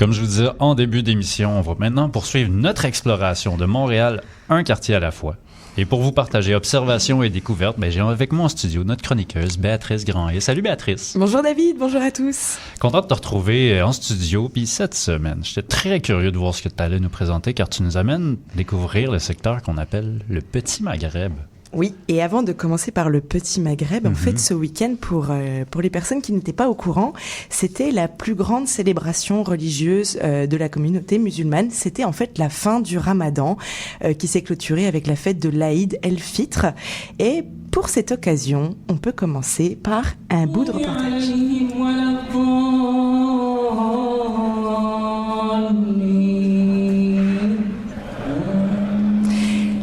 Comme je vous disais en début d'émission, on va maintenant poursuivre notre exploration de Montréal, un quartier à la fois. Et pour vous partager observations et découvertes, j'ai avec moi en studio notre chroniqueuse Béatrice Grandet. Salut Béatrice! Bonjour David, bonjour à tous! Content de te retrouver en studio. Puis cette semaine, j'étais très curieux de voir ce que tu allais nous présenter car tu nous amènes découvrir le secteur qu'on appelle le Petit Maghreb. Oui, et avant de commencer par le Petit Maghreb, en fait, ce week-end, pour les personnes qui n'étaient pas au courant, c'était la plus grande célébration religieuse de la communauté musulmane. C'était en fait la fin du Ramadan qui s'est clôturée avec la fête de l'Aïd el-Fitr. Et pour cette occasion, on peut commencer par un bout de reportage.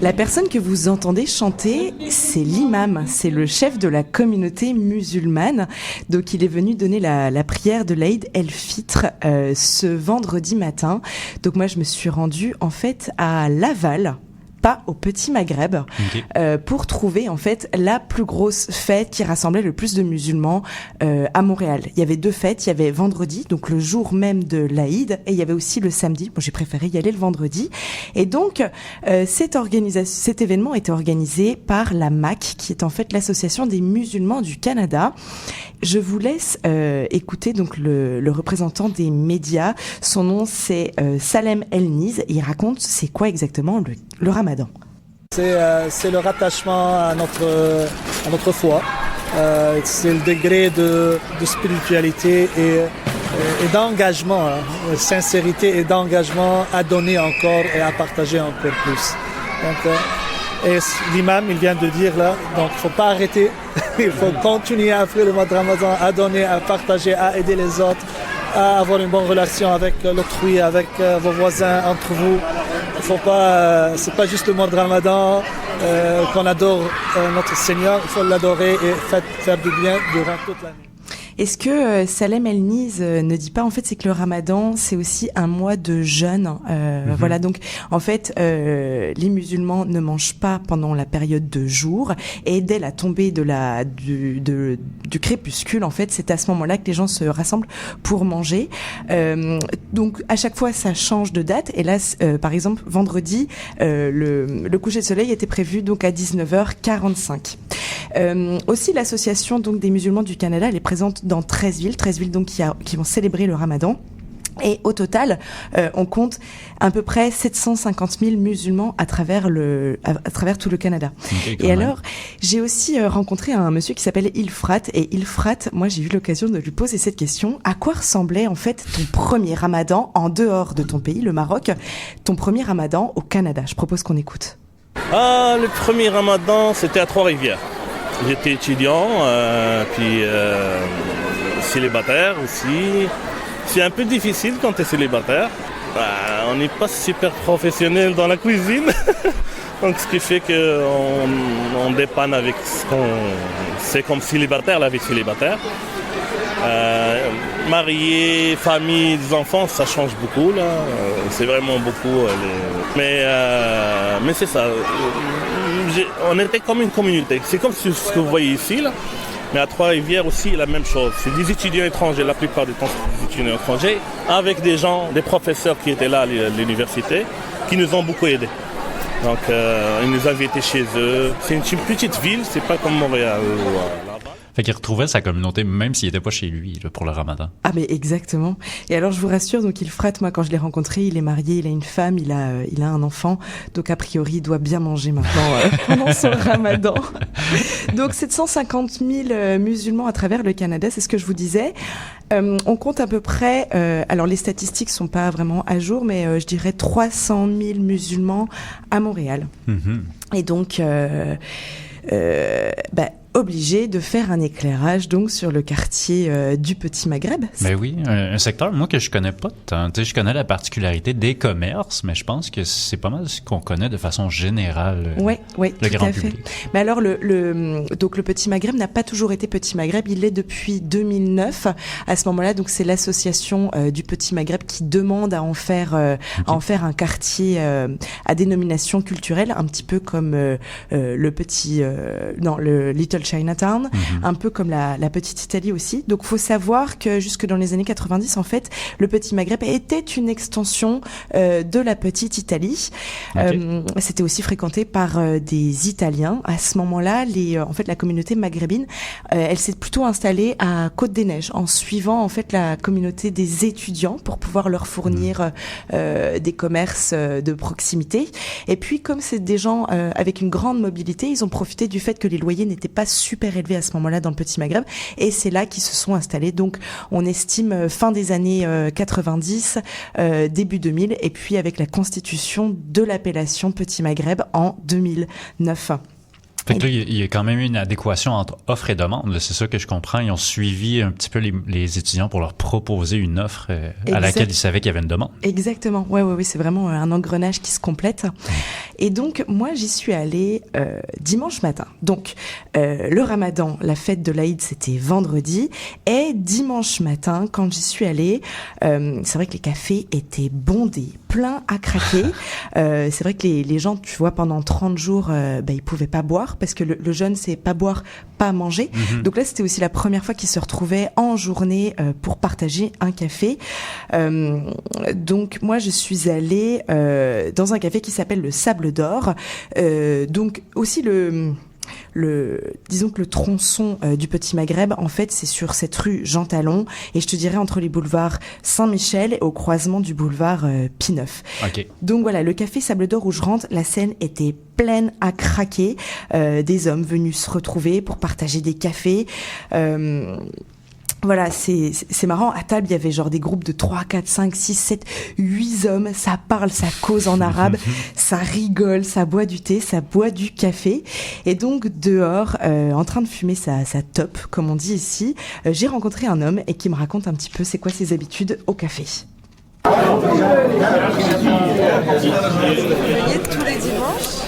La personne que vous entendez chanter, c'est l'imam, c'est le chef de la communauté musulmane. Donc il est venu donner la prière de l'Aïd el-Fitr ce vendredi matin. Donc moi je me suis rendue en fait à Laval, pas au Petit Maghreb, pour trouver en fait la plus grosse fête qui rassemblait le plus de musulmans à Montréal. Il y avait deux fêtes, il y avait vendredi, donc le jour même de l'Aïd, et il y avait aussi le samedi. Moi, j'ai préféré y aller le vendredi. Et donc, cet événement était organisé par la MAC, qui est en fait l'Association des musulmans du Canada. Je vous laisse écouter donc le représentant des médias. Son nom, c'est Salem El-Niz, et il raconte c'est quoi exactement le Ramadan. C'est le rattachement à notre foi. C'est le degré de spiritualité et d'engagement, sincérité et d'engagement à donner encore et à partager encore plus. Donc, et l'imam, il vient de dire là, donc il ne faut pas arrêter, il faut continuer après le mois de Ramadan à donner, à partager, à aider les autres, à avoir une bonne relation avec l'autrui, avec vos voisins, entre vous. C'est pas juste le mois de Ramadan qu'on adore notre Seigneur, il faut l'adorer et faire du bien durant toute l'année. Est-ce que Salem El-Niz ne dit pas en fait c'est que le Ramadan c'est aussi un mois de jeûne, voilà, donc en fait les musulmans ne mangent pas pendant la période de jour et dès la tombée du crépuscule en fait c'est à ce moment-là que les gens se rassemblent pour manger, donc à chaque fois ça change de date et là par exemple vendredi le coucher de soleil était prévu donc à 19h45. Aussi l'association donc des musulmans du Canada, elle est présente dans 13 villes donc qui vont célébrer le Ramadan. Et au total, on compte à peu près 750 000 musulmans à travers tout le Canada. Okay, et alors, j'ai aussi rencontré un monsieur qui s'appelle Ilfrat. Et Ilfrat, moi, j'ai eu l'occasion de lui poser cette question. À quoi ressemblait en fait ton premier Ramadan en dehors de ton pays, le Maroc, ton premier Ramadan au Canada? Je propose qu'on écoute. Le premier Ramadan, c'était à Trois-Rivières. J'étais étudiant, puis célibataire aussi. C'est un peu difficile quand tu es célibataire. On n'est pas super professionnel dans la cuisine. Donc ce qui fait qu'on dépanne avec ce qu'on sait comme célibataire, la vie de célibataire. Marié, famille, des enfants, ça change beaucoup là. C'est vraiment beaucoup. Mais c'est ça. On était comme une communauté. C'est comme ce que vous voyez ici là. Mais à Trois-Rivières aussi, la même chose. C'est des étudiants étrangers, la plupart du temps, c'est des étudiants étrangers, avec des gens, des professeurs qui étaient là à l'université, qui nous ont beaucoup aidés. Donc, ils nous invitaient chez eux. C'est une petite ville, c'est pas comme Montréal ou là-bas. Fait qu'il retrouvait sa communauté même s'il n'était pas chez lui là, pour le Ramadan. Ah mais exactement. Et alors je vous rassure, donc Ilfrat, moi quand je l'ai rencontré, il est marié, il a une femme, il a un enfant, donc a priori il doit bien manger maintenant pendant son Ramadan. Donc 750 000 musulmans à travers le Canada, c'est ce que je vous disais. On compte à peu près, alors les statistiques sont pas vraiment à jour, mais je dirais 300 000 musulmans à Montréal. Et donc obligé de faire un éclairage donc sur le quartier du Petit Maghreb. Ben oui, un secteur, moi, que je connais pas tant. Tu sais, je connais la particularité des commerces, mais je pense que c'est pas mal ce qu'on connaît de façon générale. Oui, le grand public. Mais alors, donc le Petit Maghreb n'a pas toujours été Petit Maghreb, il l'est depuis 2009. À ce moment-là, donc c'est l'association du Petit Maghreb qui demande à en faire un quartier à dénomination culturelle, un petit peu comme le Little Little Chinatown, un peu comme la Petite Italie aussi. Donc, faut savoir que jusque dans les années 90, en fait, le Petit Maghreb était une extension de la Petite Italie. Okay. C'était aussi fréquenté par des Italiens. À ce moment-là, en fait, la communauté maghrébine, elle s'est plutôt installée à Côte-des-Neiges, en suivant en fait la communauté des étudiants pour pouvoir leur fournir des commerces de proximité. Et puis, comme c'est des gens avec une grande mobilité, ils ont profité du fait que les loyers n'étaient pas super élevés à ce moment-là dans le Petit Maghreb, et c'est là qu'ils se sont installés. Donc, on estime fin des années 90, début 2000, et puis avec la constitution de l'appellation Petit Maghreb en 2009. Fait que là, il y a quand même eu une adéquation entre offre et demande. Là, c'est ça que je comprends. Ils ont suivi un petit peu les étudiants pour leur proposer une offre à laquelle ils savaient qu'il y avait une demande. Exactement. Ouais, c'est vraiment un engrenage qui se complète. Et donc, moi, j'y suis allée dimanche matin. Donc, le Ramadan, la fête de l'Aïd, c'était vendredi. Et dimanche matin, quand j'y suis allée, c'est vrai que les cafés étaient bondés, pleins à craquer. C'est vrai que les gens, tu vois, pendant 30 jours, ils pouvaient pas boire. Parce que le jeûne, c'est pas boire, pas manger. Donc là, c'était aussi la première fois qu'ils se retrouvaient en journée pour partager un café. Donc moi, je suis allée dans un café qui s'appelle le Sable d'Or. Donc aussi disons que le tronçon du Petit Maghreb, en fait, c'est sur cette rue Jean Talon, et je te dirais entre les boulevards Saint-Michel et au croisement du boulevard Pie IX. Okay. Donc voilà, le café Sable d'Or où je rentre, la scène était pleine à craquer, des hommes venus se retrouver pour partager des cafés. Voilà, c'est marrant. À table, il y avait genre des groupes de 3, 4, 5, 6, 7, 8 hommes. Ça parle, ça cause en arabe, ça rigole, ça boit du thé, ça boit du café. Et donc, dehors, en train de fumer sa top, comme on dit ici, j'ai rencontré un homme et qui me raconte un petit peu c'est quoi ses habitudes au café. Vous venez tous les dimanches?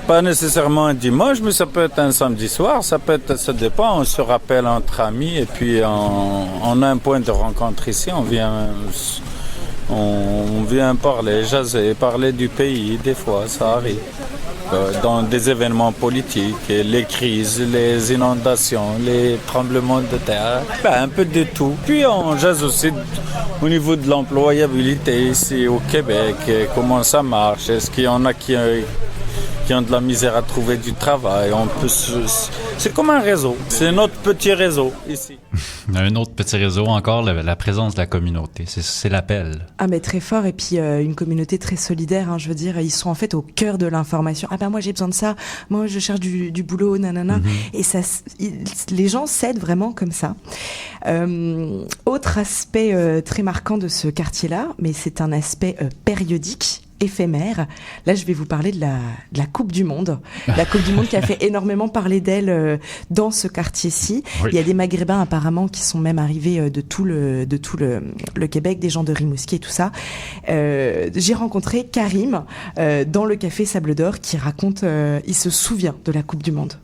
Pas nécessairement un dimanche, mais ça peut être un samedi soir, ça dépend, on se rappelle entre amis et puis on a un point de rencontre ici, on vient parler, jaser, parler du pays, des fois ça arrive. Dans des événements politiques, les crises, les inondations, les tremblements de terre, un peu de tout. Puis on jase aussi au niveau de l'employabilité ici au Québec, comment ça marche, est-ce qu'il y en a qui ont de la misère à trouver du travail. C'est comme un réseau, c'est notre petit réseau ici. Un autre petit réseau encore, la présence de la communauté, c'est l'appel. Ah mais très fort, et puis une communauté très solidaire, hein, je veux dire, ils sont en fait au cœur de l'information. Ah moi j'ai besoin de ça, moi je cherche du boulot, nanana, et les gens s'aident vraiment comme ça. Autre aspect très marquant de ce quartier-là, mais c'est un aspect périodique, éphémère. Là, je vais vous parler de la Coupe du Monde. La Coupe du Monde qui a fait énormément parler d'elle dans ce quartier-ci. Oui. Il y a des Maghrébins apparemment qui sont même arrivés de tout le Québec, des gens de Rimouski et tout ça. J'ai rencontré Karim dans le café Sable d'Or qui raconte, il se souvient de la Coupe du Monde.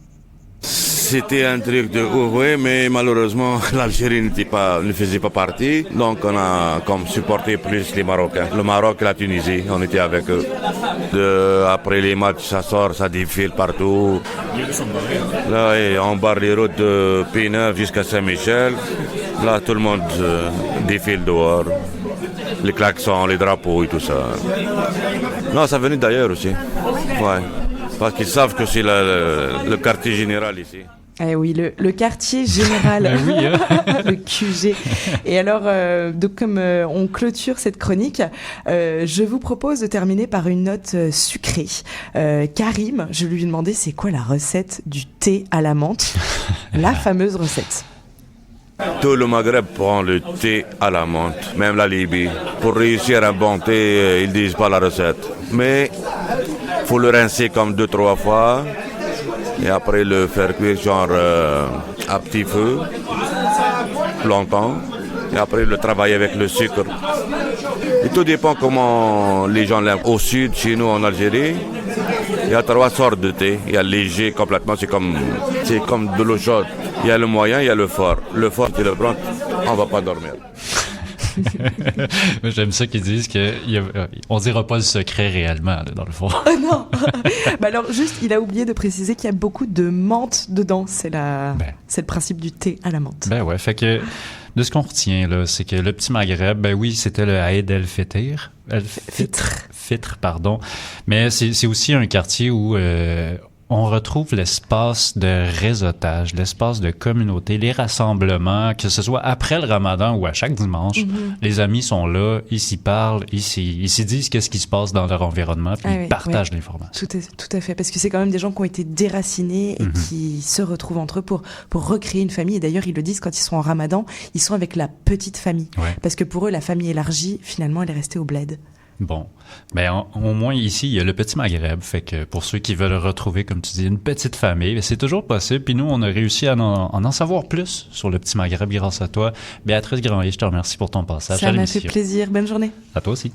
C'était un truc de ouf, mais malheureusement, l'Algérie ne faisait pas partie. Donc, on a comme supporté plus les Marocains. Le Maroc et la Tunisie, on était avec eux. Après les matchs, ça sort, ça défile partout. Là, on barre les routes de Pie IX jusqu'à Saint-Michel. Là, tout le monde défile dehors. Les klaxons, les drapeaux et tout ça. Non, ça venait d'ailleurs aussi. Ouais. Parce qu'ils savent que c'est le quartier général ici. Eh oui, le quartier général, oui, hein. Le QG. Et alors, donc comme on clôture cette chronique, je vous propose de terminer par une note sucrée. Karim, je lui ai demandé c'est quoi la recette du thé à la menthe, la fameuse recette. Tout le Maghreb prend le thé à la menthe, même la Libye. Pour réussir un bon thé, ils disent pas la recette. Mais il faut le rincer comme 2-3 fois. Et après le faire cuire genre à petit feu, longtemps. Et après le travailler avec le sucre. Et tout dépend comment les gens l'aiment. Au sud, chez nous en Algérie, il y a 3 sortes de thé. Il y a léger complètement, c'est comme de l'eau chaude. Il y a le moyen, il y a le fort. Le fort, tu le prends, on ne va pas dormir. J'aime ça qu'ils disent qu'on dira pas le secret réellement, là, dans le fond. Non. Alors juste, il a oublié de préciser qu'il y a beaucoup de menthe dedans. C'est le principe du thé à la menthe. Ben ouais, fait que de ce qu'on retient là, c'est que le petit Maghreb, ben oui, c'était le Aïd el-Fitr. Fitr, pardon. Mais c'est aussi un quartier où on retrouve l'espace de réseautage, l'espace de communauté, les rassemblements, que ce soit après le Ramadan ou à chaque dimanche. Les amis sont là, ils s'y parlent, ils s'y disent qu'est-ce qui se passe dans leur environnement, puis ils partagent l'information. Tout à fait, parce que c'est quand même des gens qui ont été déracinés et qui se retrouvent entre eux pour recréer une famille. Et d'ailleurs, ils le disent quand ils sont en Ramadan, ils sont avec la petite famille. Ouais. Parce que pour eux, la famille élargie, finalement, elle est restée au bled. Bon, ben au moins ici, il y a le petit Maghreb, fait que pour ceux qui veulent retrouver, comme tu dis, une petite famille, c'est toujours possible. Puis nous, on a réussi à en savoir plus sur le petit Maghreb grâce à toi. Béatrice Granlier, je te remercie pour ton passage à l'émission. Ça m'a fait plaisir. Bonne journée. À toi aussi.